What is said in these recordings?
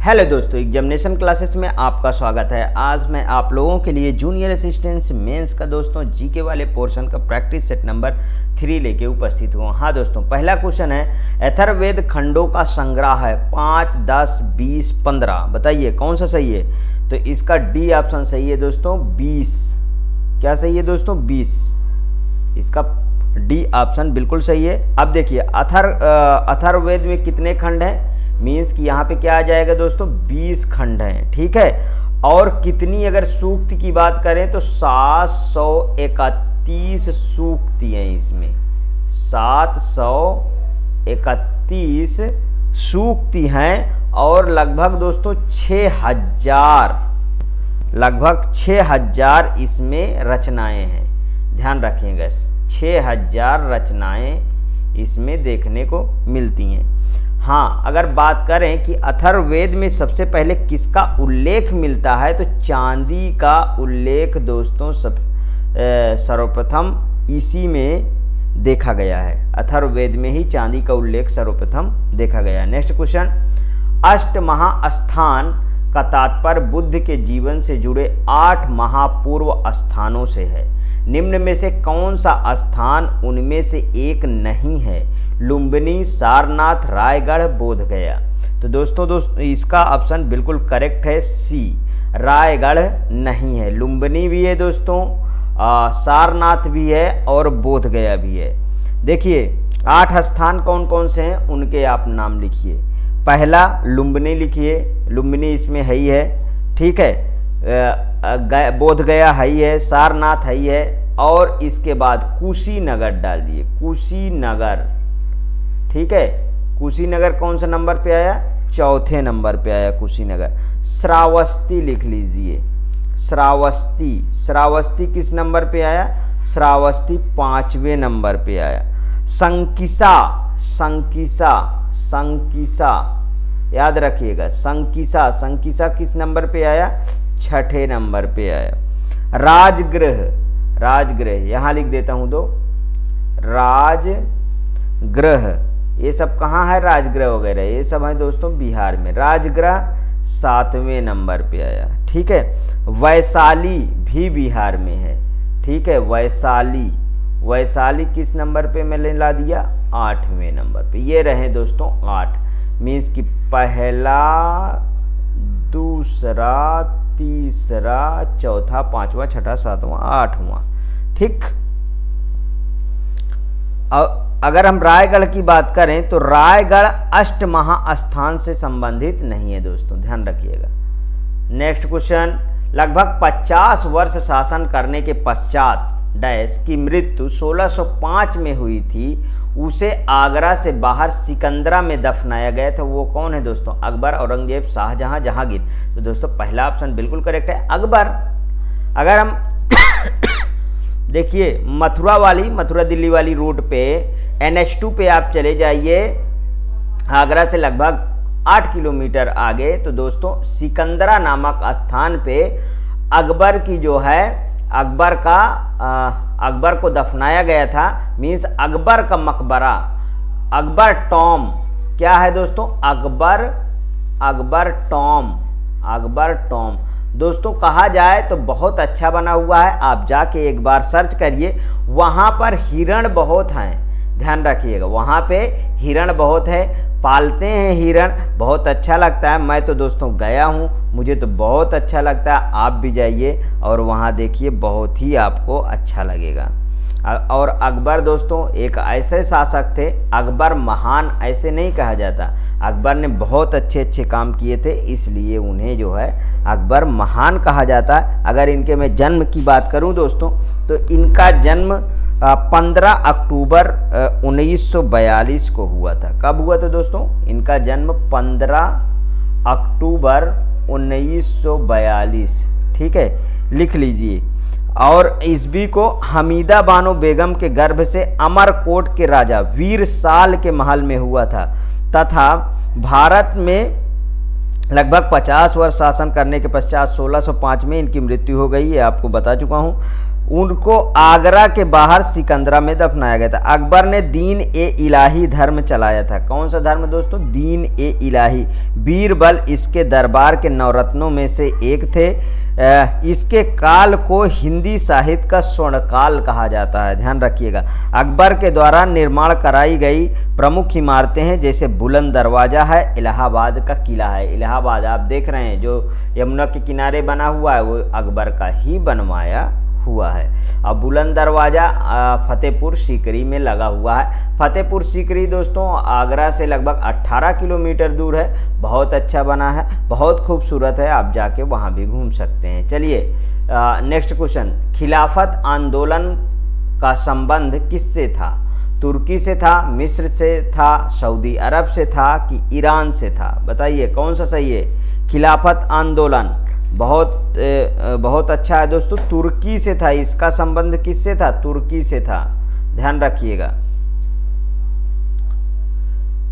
Hello दोस्तों, examination classes में आपका स्वागत है। आज मैं आप लोगों के लिए जूनियर असिस्टेंट मेंस का दोस्तों जीके वाले पोर्शन का प्रैक्टिस सेट नंबर 3 लेके उपस्थित हुआ। हाँ दोस्तों, पहला क्वेश्चन है अथर्ववेद खंडों का संग्रह है 5, 10, 20, 15। बताइए कौन सा सही है? तो इसका डी ऑप्शन सही है दोस्तों, 20। क्या सही है दोस्तों? 20। इसका डी ऑप्शन बिल्कुल सही है। अब देखिए अथर्ववेद में कितने खंड हैं? मीन्स कि यहाँ पे क्या आ जाएगा दोस्तों, 20 खंड हैं। ठीक है। और कितनी अगर सूक्त की बात करें तो 731 सूक्ति हैं इसमें। 731 सूक्ति हैं और लगभग दोस्तों 6000 इसमें रचनाएं हैं। ध्यान रखिएगा, 6000 रचनाएं इसमें देखने को मिलती हैं। हाँ, अगर बात करें कि अथर्ववेद में सबसे पहले किसका उल्लेख मिलता है तो चांदी का उल्लेख दोस्तों सर्वप्रथम इसी में देखा गया है। अथर्ववेद में ही चांदी का उल्लेख सर्वप्रथम देखा गया है। नेक्स्ट क्वेश्चन, अष्टमहास्थान का तात्पर्य बुद्ध के जीवन से जुड़े 8 महापूर्व स्थानों से है। निम्न में से कौन सा स्थान उनमें से एक नहीं है? लुम्बिनी, सारनाथ, रायगढ़, बोधगया। तो दोस्तों इसका ऑप्शन बिल्कुल करेक्ट है, सी। रायगढ़ नहीं है, लुम्बिनी भी है दोस्तों, सारनाथ भी है और बोधगया भी है। देखिए 8 स्थान कौन कौन से हैं उनके आप नाम लिखिए। पहला लुम्बिनी लिखिए, लुम्बिनी इसमें है ही है। ठीक है। बोधगया है ही है, सारनाथ है ही है और इसके बाद कुशीनगर डालिए, कुशीनगर। ठीक है। कुशीनगर कौन सा नंबर पे आया? चौथे नंबर पे आया कुशीनगर। श्रावस्ती लिख लीजिए, श्रावस्ती किस नंबर पे आया? श्रावस्ती 5वें नंबर पे आया। संकिसा याद रखिएगा, संकिसा किस नंबर पे आया? 6ठे नंबर पे आया। राजगृह यहाँ लिख देता हूं दो, राजगृह ये सब कहाँ है? राजगृह वगैरह ये सब है दोस्तों बिहार में। राजगृह 7वें नंबर पे आया। ठीक है। वैशाली भी बिहार में है। ठीक है। वैशाली किस नंबर पे मैंने ला दिया? 8वें नंबर पे। ये रहे दोस्तों 8, मीन्स कि पहला, दूसरा, तीसरा, चौथा, 5वां, 6ठा, 7वां, 8वां। ठीक। अगर हम रायगढ़ की बात करें तो रायगढ़ अष्टमहास्थान से संबंधित नहीं है दोस्तों, ध्यान रखिएगा। नेक्स्ट क्वेश्चन, लगभग 50 वर्ष शासन करने के पश्चात डैश की मृत्यु 1605 में हुई थी। उसे आगरा से बाहर सिकंदरा में दफनाया गया था। वो कौन है दोस्तों? अकबर, औरंगजेब, शाहजहां, जहांगीर। तो दोस्तों पहला ऑप्शन बिल्कुल करेक्ट है, अकबर। अगर हम देखिए मथुरा दिल्ली वाली रूट पे NH2 पे आप चले जाइए, आगरा से लगभग 8 किलोमीटर आगे, तो दोस्तों सिकंदरा नामक स्थान पे अकबर की जो है अकबर को दफनाया गया था। मीन्स अकबर का मकबरा, अकबर टॉम। क्या है दोस्तों? अकबर टॉम दोस्तों कहा जाए तो बहुत अच्छा बना हुआ है। आप जाके एक बार सर्च करिए, वहाँ पर हिरण बहुत हैं। ध्यान रखिएगा, वहाँ पे हिरण बहुत है, पालते हैं हिरण, बहुत अच्छा लगता है। मैं तो दोस्तों गया हूँ, मुझे तो बहुत अच्छा लगता है। आप भी जाइए और वहाँ देखिए, बहुत ही आपको अच्छा लगेगा। और अकबर दोस्तों एक ऐसे शासक थे, अकबर महान ऐसे नहीं कहा जाता, अकबर ने बहुत अच्छे काम किए थे, इसलिए उन्हें जो है अकबर महान कहा जाता है। अगर इनके मैं जन्म की बात करूं दोस्तों तो इनका जन्म 15 अक्टूबर 1942 को हुआ था। कब हुआ था दोस्तों? इनका जन्म 15 अक्टूबर 1942। ठीक है, लिख लीजिए। और ईस्वी को हमीदा बानो बेगम के गर्भ से अमरकोट के राजा वीर साल के महल में हुआ था तथा भारत में लगभग 50 वर्ष शासन करने के पश्चात 1605 में इनकी मृत्यु हो गई। ये आपको बता चुका हूँ। उनको आगरा के बाहर सिकंदरा में दफनाया गया था। अकबर ने दीन ए इलाही धर्म चलाया था। कौन सा धर्म दोस्तों? दीन ए इलाही। बीरबल इसके दरबार के नवरत्नों में से एक थे। इसके काल को हिंदी साहित्य का स्वर्ण काल कहा जाता है, ध्यान रखिएगा। अकबर के द्वारा निर्माण कराई गई प्रमुख इमारतें हैं, जैसे बुलंद दरवाज़ा है, इलाहाबाद का किला है। इलाहाबाद आप देख रहे हैं जो यमुना के किनारे बना हुआ है, वो अकबर का ही बनवाया हुआ है। अब बुलंद दरवाज़ा फतेहपुर सीकरी में लगा हुआ है। फतेहपुर सीकरी दोस्तों आगरा से लगभग 18 किलोमीटर दूर है। बहुत अच्छा बना है, बहुत खूबसूरत है, आप जाके वहाँ भी घूम सकते हैं। चलिए नेक्स्ट क्वेश्चन, खिलाफत आंदोलन का संबंध किससे था? तुर्की से था, मिस्र से था, सऊदी अरब से था कि ईरान से था? बताइए कौन सा सही है? खिलाफत आंदोलन बहुत अच्छा है दोस्तों, तुर्की से था। इसका संबंध किससे था? तुर्की से था, ध्यान रखिएगा।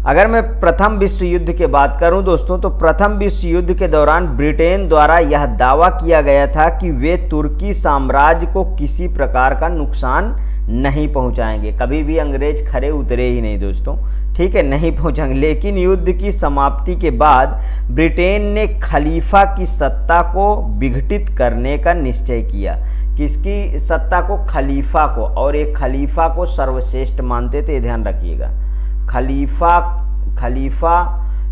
अगर मैं प्रथम विश्व युद्ध की बात करूं दोस्तों, तो प्रथम विश्व युद्ध के दौरान ब्रिटेन द्वारा यह दावा किया गया था कि वे तुर्की साम्राज्य को किसी प्रकार का नुकसान नहीं पहुंचाएंगे। कभी भी अंग्रेज खड़े उतरे ही नहीं दोस्तों, ठीक है, नहीं पहुंचाएंगे। लेकिन युद्ध की समाप्ति के बाद ब्रिटेन ने खलीफा की सत्ता को विघटित करने का निश्चय किया। किसकी सत्ता को? खलीफा को। और एक खलीफा को सर्वश्रेष्ठ मानते थे, ध्यान रखिएगा। खलीफा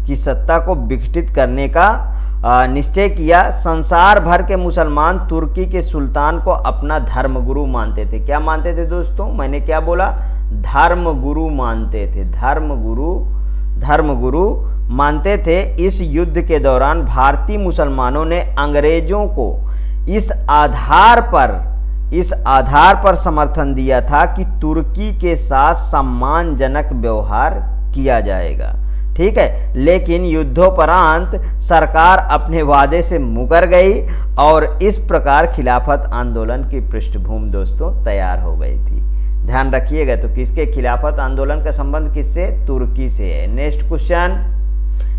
की सत्ता को विघटित करने का निश्चय किया। संसार भर के मुसलमान तुर्की के सुल्तान को अपना धर्मगुरु मानते थे। क्या मानते थे दोस्तों? मैंने क्या बोला? धर्मगुरु मानते थे। धर्मगुरु मानते थे। इस युद्ध के दौरान भारतीय मुसलमानों ने अंग्रेजों को इस आधार पर समर्थन दिया था कि तुर्की के साथ सम्मानजनक व्यवहार किया जाएगा, ठीक है। लेकिन युद्धोपरांत सरकार अपने वादे से मुकर गई और इस प्रकार खिलाफत आंदोलन की पृष्ठभूमि दोस्तों तैयार हो गई थी। ध्यान रखिएगा। तो किसके खिलाफत आंदोलन का संबंध किससे? तुर्की से है। नेक्स्ट क्वेश्चन,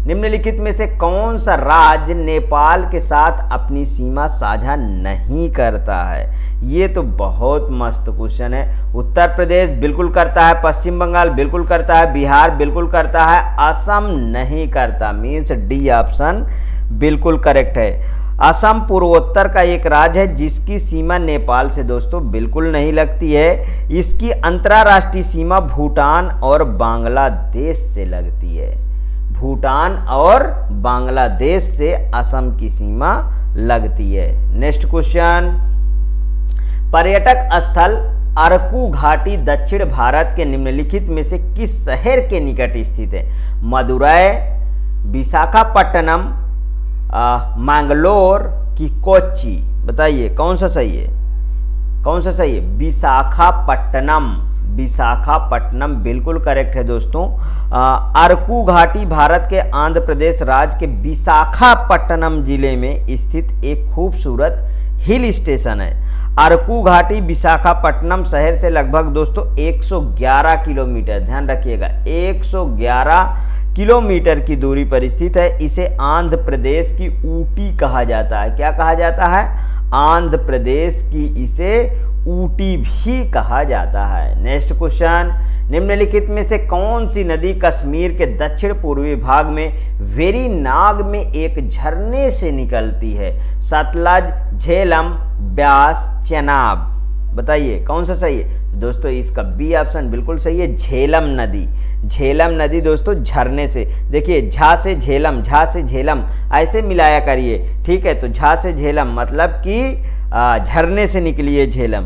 निम्नलिखित में से कौन सा राज्य नेपाल के साथ अपनी सीमा साझा नहीं करता है? ये तो बहुत मस्त क्वेश्चन है। उत्तर प्रदेश बिल्कुल करता है, पश्चिम बंगाल बिल्कुल करता है, बिहार बिल्कुल करता है, असम नहीं करता। मीन्स डी ऑप्शन बिल्कुल करेक्ट है। असम पूर्वोत्तर का एक राज्य है जिसकी सीमा नेपाल से दोस्तों बिल्कुल नहीं लगती है। इसकी अंतर्राष्ट्रीय सीमा भूटान और बांग्लादेश से लगती है। भूटान और बांग्लादेश से असम की सीमा लगती है। नेक्स्ट क्वेश्चन, पर्यटक स्थल अरकू घाटी दक्षिण भारत के निम्नलिखित में से किस शहर के निकट स्थित है? मदुरै, विशाखापट्टनम, मैंगलोर की कोच्चि? बताइए कौन सा सही है? कौन सा सही है? विशाखापट्टनम बिल्कुल करेक्ट है दोस्तों। अरकू घाटी भारत के आंध्र प्रदेश राज्य के विशाखापट्टनम जिले में स्थित एक खूबसूरत हिल स्टेशन है। अरकू घाटी विशाखापट्टनम शहर से लगभग दोस्तों 111 किलोमीटर, ध्यान रखिएगा, 111 किलोमीटर की दूरी पर स्थित है। इसे आंध्र प्रदेश की ऊटी कहा जाता है। क्या कहा जाता है? आंध्र प्रदेश की इसे ऊटी भी कहा जाता है। नेक्स्ट क्वेश्चन, निम्नलिखित में से कौन सी नदी कश्मीर के दक्षिण पूर्वी भाग में वेरीनाग में एक झरने से निकलती है? सतलज, झेलम, ब्यास, चेनाब? बताइए कौन सा सही है? दोस्तों इसका बी ऑप्शन बिल्कुल सही है, झेलम नदी। झेलम नदी दोस्तों झरने से, देखिए झा से झेलम, झा से झेलम ऐसे मिलाया करिए, ठीक है। तो झा से झेलम मतलब कि झरने से निकली है झेलम,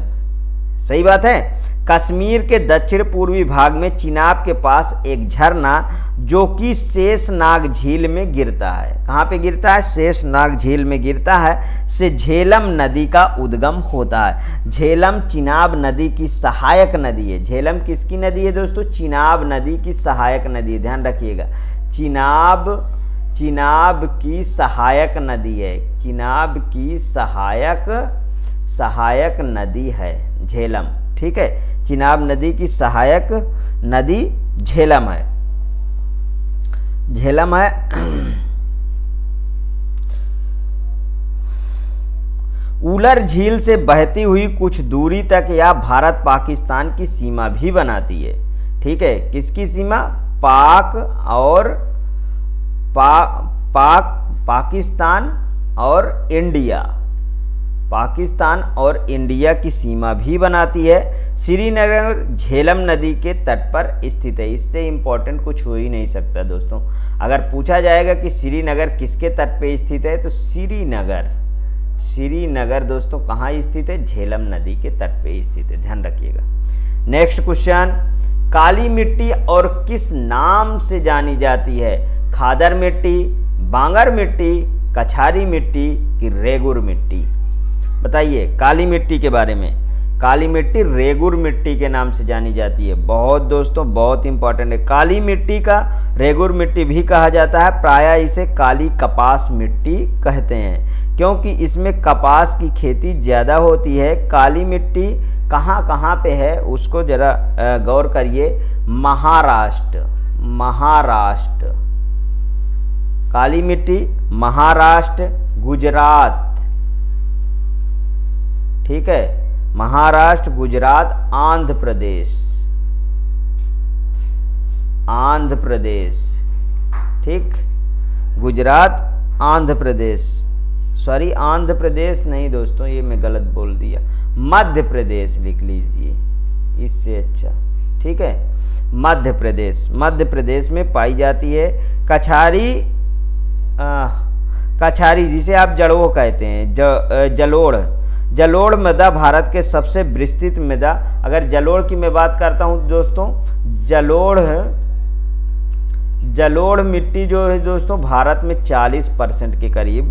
सही बात है। कश्मीर के दक्षिण पूर्वी भाग में चिनाब के पास एक झरना जो कि शेषनाग झील में गिरता है। कहाँ पे गिरता है? शेषनाग झील में गिरता है, से झेलम नदी का उद्गम होता है। झेलम चिनाब नदी की सहायक नदी है। झेलम किसकी नदी है दोस्तों? चिनाब नदी की सहायक नदी है, ध्यान रखिएगा। चिनाब की सहायक नदी है। चिनाब की सहायक नदी है झेलम, ठीक है। चिनाब नदी की सहायक नदी झेलम है। झेलम है। उलर झील से बहती हुई कुछ दूरी तक यह भारत पाकिस्तान की सीमा भी बनाती है। ठीक है, किसकी सीमा? पाक और पाकिस्तान और इंडिया, पाकिस्तान और इंडिया की सीमा भी बनाती है। श्रीनगर झेलम नदी के तट पर स्थित है। इससे इंपॉर्टेंट कुछ हो ही नहीं सकता दोस्तों। अगर पूछा जाएगा कि श्रीनगर किसके तट पे स्थित है, तो श्रीनगर दोस्तों कहाँ स्थित है? झेलम नदी के तट पे स्थित है, ध्यान रखिएगा। नेक्स्ट क्वेश्चन, काली मिट्टी और किस नाम से जानी जाती है? खादर मिट्टी, बांगर मिट्टी, कछारी मिट्टी कि रेगुर मिट्टी? बताइए काली मिट्टी के बारे में। काली मिट्टी रेगुर मिट्टी के नाम से जानी जाती है। बहुत दोस्तों बहुत इंपॉर्टेंट है। काली मिट्टी का रेगुर मिट्टी भी कहा जाता है। प्रायः इसे काली कपास मिट्टी कहते हैं क्योंकि इसमें कपास की खेती ज़्यादा होती है। काली मिट्टी कहाँ कहाँ पे है उसको जरा गौर करिए। महाराष्ट्र, काली मिट्टी महाराष्ट्र, गुजरात, ठीक है, महाराष्ट्र, गुजरात, आंध्र प्रदेश, ठीक, गुजरात, आंध्र प्रदेश, सॉरी आंध्र प्रदेश नहीं दोस्तों, ये मैं गलत बोल दिया, मध्य प्रदेश लिख लीजिए, इससे अच्छा। ठीक है, मध्य प्रदेश में पाई जाती है। कछारी जिसे आप जड़ों कहते हैं, जलोढ़ मृदा भारत के सबसे विस्तृत मृदा। अगर जलोढ़ की मैं बात करता हूं दोस्तों, जलोढ़ मिट्टी जो है दोस्तों भारत में 40% के करीब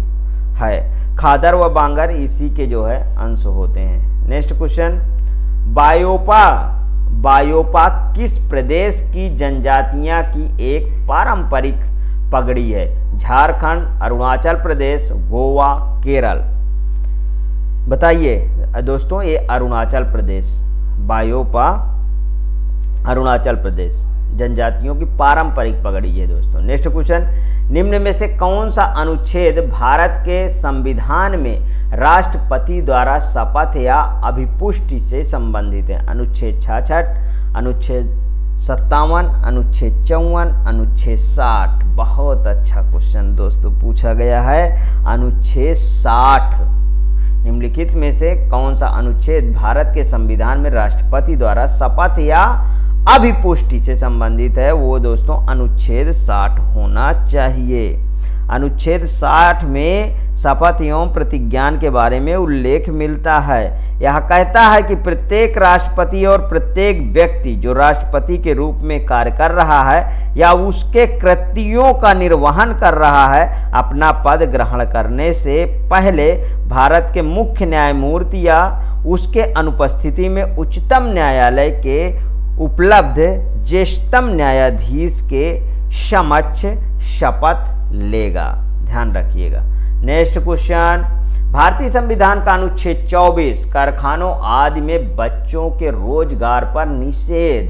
है। खादर व बांगर इसी के जो है अंश होते हैं। नेक्स्ट क्वेश्चन, बायोपा किस प्रदेश की जनजातियां की एक पारंपरिक पगड़ी है? झारखंड, अरुणाचल प्रदेश, गोवा, केरल? बताइए दोस्तों, ये अरुणाचल प्रदेश, बायोपा अरुणाचल प्रदेश जनजातियों की पारंपरिक पगड़ी है दोस्तों। नेक्स्ट क्वेश्चन, निम्न में से कौन सा अनुच्छेद भारत के संविधान में राष्ट्रपति द्वारा शपथ या अभिपुष्टि से संबंधित है? अनुच्छेद 66, अनुच्छेद 57, अनुच्छेद 54, अनुच्छेद 60? बहुत अच्छा क्वेश्चन दोस्तों पूछा गया है। अनुच्छेद 60 निम्नलिखित में से कौन सा अनुच्छेद भारत के संविधान में राष्ट्रपति द्वारा शपथ या अभिपुष्टि से संबंधित है? वो दोस्तों अनुच्छेद 60 होना चाहिए। अनुच्छेद 60 में शपथ एवं प्रतिज्ञान के बारे में उल्लेख मिलता है। यह कहता है कि प्रत्येक राष्ट्रपति और प्रत्येक व्यक्ति जो राष्ट्रपति के रूप में कार्य कर रहा है या उसके कृत्यों का निर्वहन कर रहा है, अपना पद ग्रहण करने से पहले भारत के मुख्य न्यायमूर्ति या उसके अनुपस्थिति में उच्चतम न्यायालय के उपलब्ध ज्येष्ठतम न्यायाधीश के समक्ष शपथ लेगा। ध्यान रखिएगा। नेक्स्ट क्वेश्चन, भारतीय संविधान का अनुच्छेद 24 कारखानों आदि में बच्चों के रोजगार पर निषेध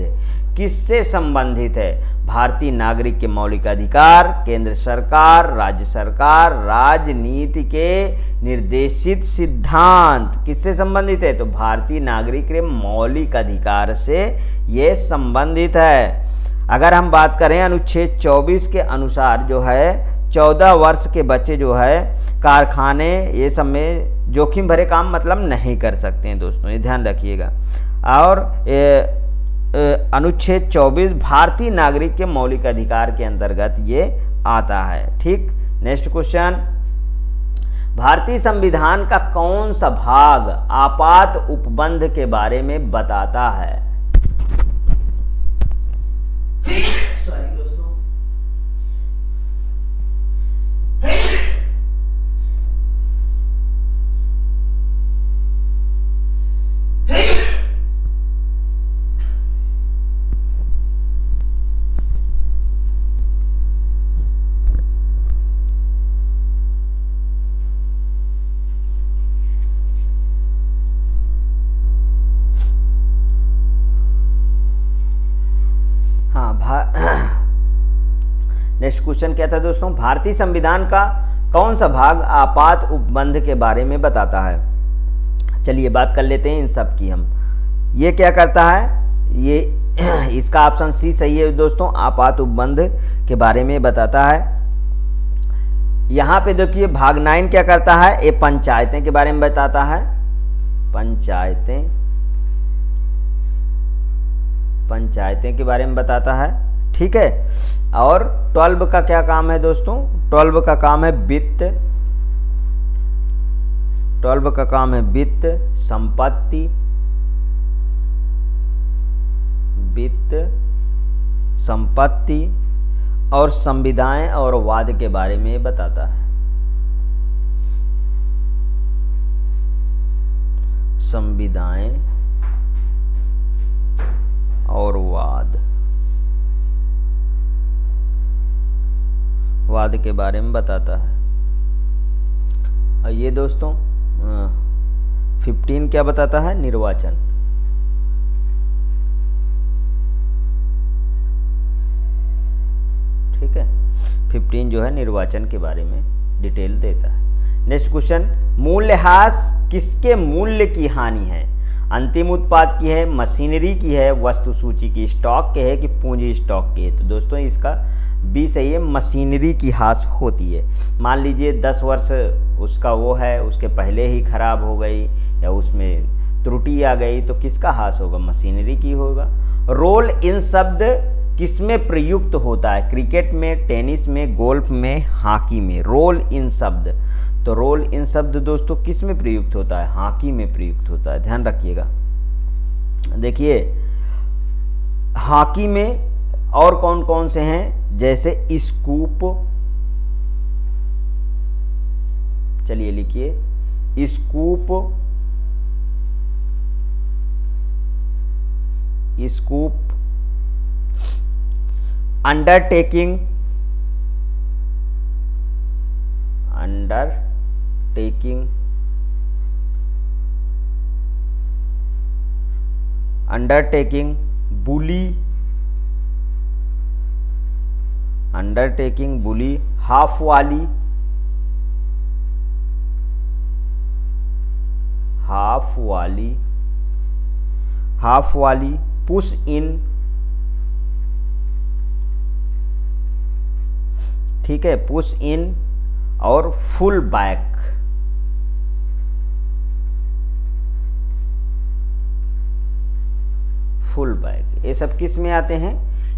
किससे संबंधित है? भारतीय नागरिक के मौलिक अधिकार, केंद्र सरकार, राज्य सरकार, राजनीति के निर्देशित सिद्धांत? किससे संबंधित है? तो भारतीय नागरिक के मौलिक अधिकार से यह संबंधित है। अगर हम बात करें अनुच्छेद 24 के अनुसार जो है 14 वर्ष के बच्चे जो है कारखाने ये सब में जोखिम भरे काम मतलब नहीं कर सकते हैं दोस्तों, ये ध्यान रखिएगा। और अनुच्छेद 24 भारतीय नागरिक के मौलिक अधिकार के अंतर्गत ये आता है। ठीक, नेक्स्ट क्वेश्चन, भारतीय संविधान का कौन सा भाग आपात उपबंध के बारे में बताता है? सॉरी दोस्तों, नेक्स्ट क्वेश्चन क्या था दोस्तों? भारतीय संविधान का कौन सा भाग आपात उपबंध के बारे में बताता है? चलिए बात कर लेते हैं इन सब की हम। ये क्या करता है, ये इसका ऑप्शन सी सही है दोस्तों, आपात उपबंध के बारे में बताता है। यहाँ पे देखिए भाग 9 क्या करता है, ये पंचायतें के बारे में बताता है। पंचायतें के बारे में बताता है, ठीक है। और 12 का क्या काम है दोस्तों, 12 का काम है वित्त। 12 का काम है वित्त, संपत्ति, वित्त, संपत्ति और संविदाएं और वाद के बारे में बताता है। संविदाएं और वाद के बारे में बताता है। और ये दोस्तों 15 क्या बताता है, निर्वाचन। ठीक है, 15 जो है निर्वाचन के बारे में डिटेल देता है। नेक्स्ट क्वेश्चन, मूल्यह्रास किसके मूल्य की हानि है? अंतिम उत्पाद की है, मशीनरी की है, वस्तु सूची की, स्टॉक के है कि पूंजी स्टॉक की है? तो दोस्तों इसका बी सही है, मशीनरी की ह्रास होती है। मान लीजिए 10 वर्ष उसका वो है, उसके पहले ही खराब हो गई या उसमें त्रुटि आ गई, तो किसका ह्रास होगा, मशीनरी की होगा। रोल इन शब्द किसमें प्रयुक्त होता है? क्रिकेट में, टेनिस में, गोल्फ में, हॉकी में। रोल इन शब्द, तो रोल इन शब्द दोस्तों किस में प्रयुक्त होता है, हॉकी में प्रयुक्त होता है, ध्यान रखिएगा। देखिए हॉकी में और कौन कौन से हैं, जैसे स्कूप, चलिए लिखिए स्कूप, अंडरटेकिंग, बुली, हाफ वाली, पुश इन, ठीक है, पुश इन और फुल बैक। ये सब किस में आते हैं,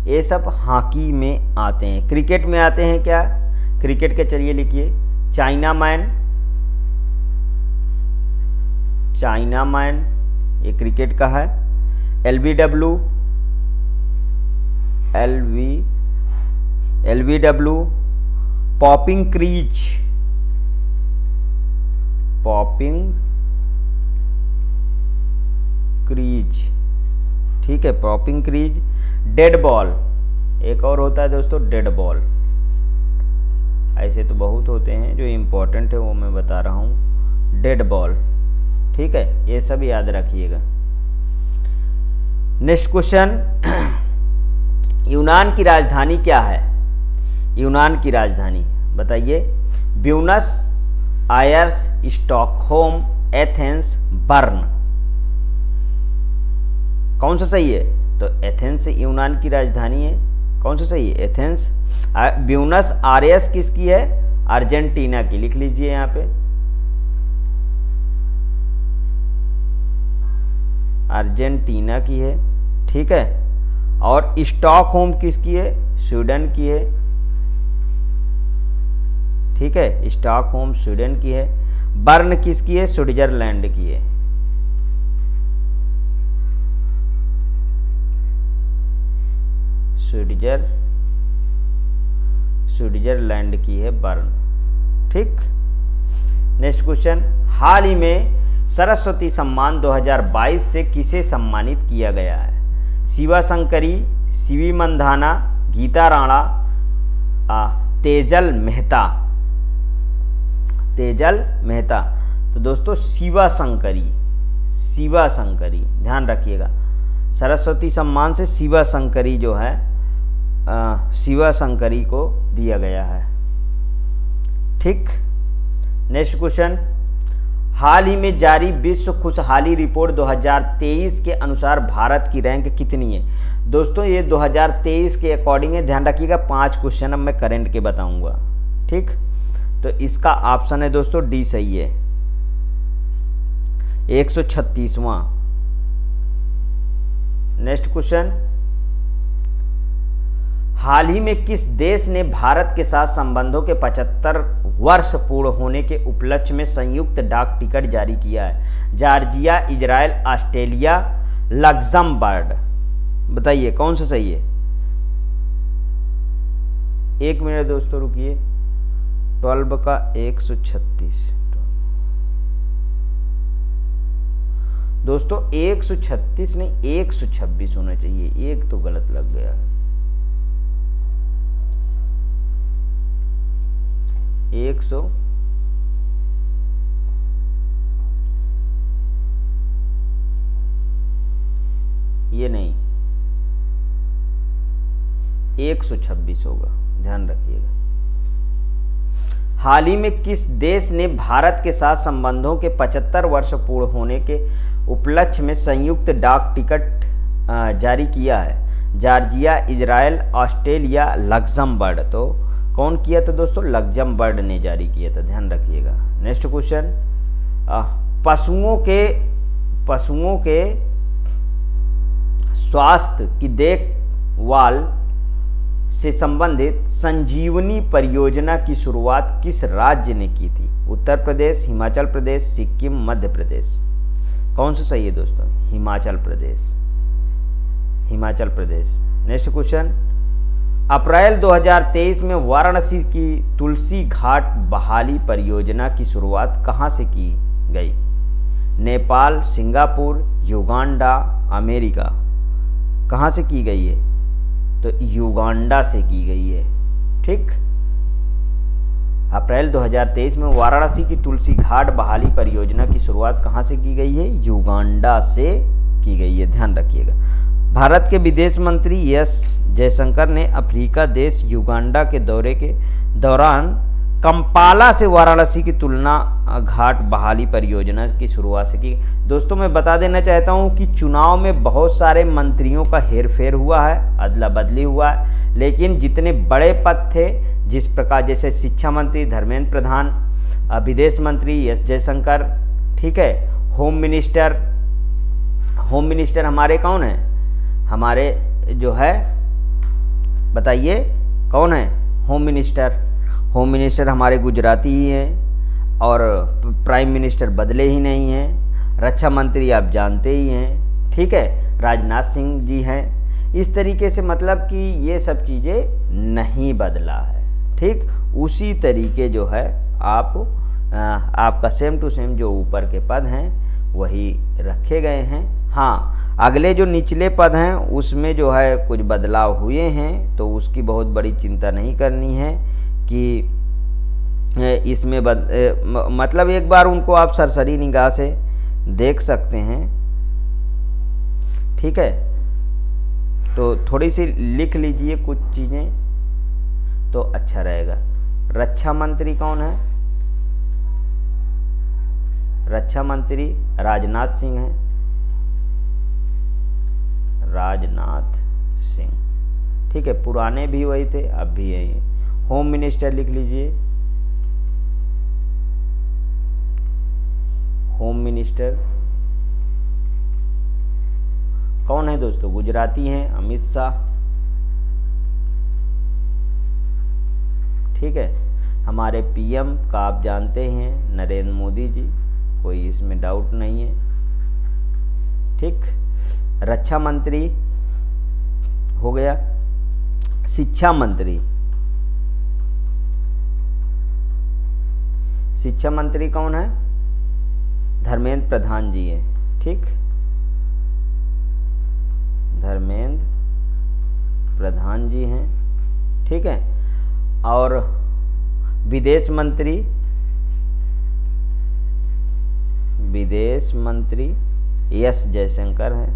ये सब हॉकी में आते हैं। क्रिकेट में आते हैं क्या, क्रिकेट के चलिए लिखिए चाइना मैन, ये क्रिकेट का है। LBW पॉपिंग क्रीज, ठीक है, पॉपिंग क्रीज। डेड बॉल, एक और होता है दोस्तों डेड बॉल। ऐसे तो बहुत होते हैं, जो इम्पोर्टेंट है वो मैं बता रहा हूँ, डेड बॉल, ठीक है, ये सब याद रखिएगा। नेक्स्ट क्वेश्चन, यूनान की राजधानी क्या है? यूनान की राजधानी बताइए। Buenos Aires, Stockholm, Athens, burn. कौन सा सही है? तो एथेंस यूनान की राजधानी है। कौन सा सही है? एथेंस। ब्यूनस आयर्स किसकी है? अर्जेंटीना की, लिख लीजिए यहाँ पे, अर्जेंटीना की है, ठीक है। और स्टॉकहोम किसकी है? स्वीडन की है, ठीक है, स्टॉकहोम स्वीडन की है। बर्न किसकी है? स्विट्जरलैंड की है। स्विट्जरलैंड की है बर्न, ठीक। नेक्स्ट क्वेश्चन, हाल ही में सरस्वती सम्मान 2022 से किसे सम्मानित किया गया है? शिवा शंकरी, सीवी मंधाना, गीता राणा, तेजल मेहता। तो दोस्तों शिवा शंकरी, ध्यान रखिएगा, सरस्वती सम्मान से शिवा शंकरी जो है, शिवा शंकरी को दिया गया है, ठीक। नेक्स्ट क्वेश्चन, हाल ही में जारी विश्व खुशहाली रिपोर्ट 2023 के अनुसार भारत की रैंक कितनी है? दोस्तों ये 2023 के अकॉर्डिंग है, ध्यान रखिएगा। 5 क्वेश्चन अब मैं करंट के बताऊंगा, ठीक। तो इसका ऑप्शन है दोस्तों डी सही है, 136वां। नेक्स्ट क्वेश्चन, हाल ही में किस देश ने भारत के साथ संबंधों के 75 वर्ष पूर्ण होने के उपलक्ष्य में संयुक्त डाक टिकट जारी किया है? Georgia, Israel, Australia, Luxembourg. बताइए कौन सा सही है? 1 मिनट दोस्तों रुकिए। 12 का 136 दोस्तों 136 नहीं 126 होना चाहिए, एक तो गलत लग गया है। 100 ये नहीं 126 होगा, ध्यान रखिएगा। हाल ही में किस देश ने भारत के साथ संबंधों के 75 वर्ष पूर्ण होने के उपलक्ष्य में संयुक्त डाक टिकट जारी किया है? Georgia, Israel, Australia, Luxembourg. तो कौन किया था दोस्तों? लग्जमबर्ग ने जारी किया था, ध्यान रखिएगा। नेक्स्ट क्वेश्चन, पशुओं के स्वास्थ्य की देखभाल से संबंधित संजीवनी परियोजना की शुरुआत किस राज्य ने की थी? उत्तर प्रदेश, हिमाचल प्रदेश, सिक्किम, मध्य प्रदेश। कौन सा सही है दोस्तों? हिमाचल प्रदेश, हिमाचल प्रदेश। नेक्स्ट क्वेश्चन, अप्रैल 2023 में वाराणसी की तुलसी घाट बहाली परियोजना की शुरुआत कहां से की गई? Nepal, Singapore, Uganda, America. कहां से की गई है? तो युगांडा से की गई है, ठीक। अप्रैल 2023 में वाराणसी की तुलसी घाट बहाली परियोजना की शुरुआत कहां से की गई है? युगांडा से की गई है, ध्यान रखिएगा। भारत के विदेश मंत्री एस जयशंकर ने अफ्रीका देश युगांडा के दौरे के दौरान कंपाला से वाराणसी की तुलना घाट बहाली परियोजना की शुरुआत से की। दोस्तों मैं बता देना चाहता हूं कि चुनाव में बहुत सारे मंत्रियों का हेरफेर हुआ है, अदला बदली हुआ है, लेकिन जितने बड़े पद थे, जिस प्रकार जैसे शिक्षा मंत्री धर्मेंद्र प्रधान, विदेश मंत्री एस जयशंकर, ठीक है, होम मिनिस्टर हमारे कौन है? हमारे जो है बताइए कौन है? होम मिनिस्टर हमारे गुजराती ही हैं, और प्राइम मिनिस्टर बदले ही नहीं हैं। रक्षा मंत्री आप जानते ही हैं, ठीक है, राजनाथ सिंह जी हैं। इस तरीके से मतलब कि ये सब चीज़ें नहीं बदला है, ठीक। उसी तरीके जो है आपका सेम टू सेम जो ऊपर के पद हैं वही रखे गए हैं। हाँ, अगले जो निचले पद हैं उसमें जो है कुछ बदलाव हुए हैं, तो उसकी बहुत बड़ी चिंता नहीं करनी है कि इसमें मतलब एक बार उनको आप सरसरी निगाह से देख सकते हैं, ठीक है। तो थोड़ी सी लिख लीजिए कुछ चीज़ें तो अच्छा रहेगा। रक्षा मंत्री कौन है? रक्षा मंत्री राजनाथ सिंह हैं, राजनाथ सिंह, ठीक है। पुराने भी वही थे, अब भी यही है। होम मिनिस्टर लिख लीजिए, होम मिनिस्टर कौन है दोस्तों? गुजराती हैं, अमित शाह, ठीक है। हमारे पीएम का आप जानते हैं नरेंद्र मोदी जी, कोई इसमें डाउट नहीं है, ठीक। रक्षा मंत्री हो गया। शिक्षा मंत्री कौन है? धर्मेंद्र प्रधान जी हैं, ठीक। धर्मेंद्र प्रधान जी हैं, ठीक है। और विदेश मंत्री एस जयशंकर हैं,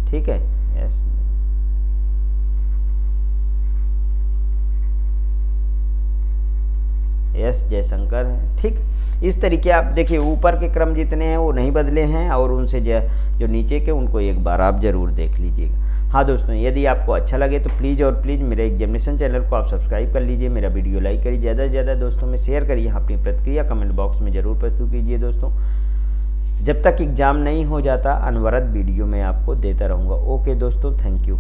ठीक है। एस एस जयशंकर हैं। ठीक, इस तरीके आप देखिए ऊपर के क्रम जितने हैं वो नहीं बदले हैं, और उनसे जो नीचे के उनको एक बार आप ज़रूर देख लीजिएगा। हाँ दोस्तों, यदि आपको अच्छा लगे तो प्लीज़ और प्लीज़ मेरे एग्जामिनेशन चैनल को आप सब्सक्राइब कर लीजिए, मेरा वीडियो लाइक करिए, ज़्यादा से ज़्यादा दोस्तों में शेयर करिए, अपनी प्रतिक्रिया कमेंट बॉक्स में ज़रूर प्रस्तुत कीजिए। दोस्तों जब तक एग्ज़ाम नहीं हो जाता अनवरत वीडियो मैं आपको देता रहूँगा। ओके दोस्तों, थैंक यू।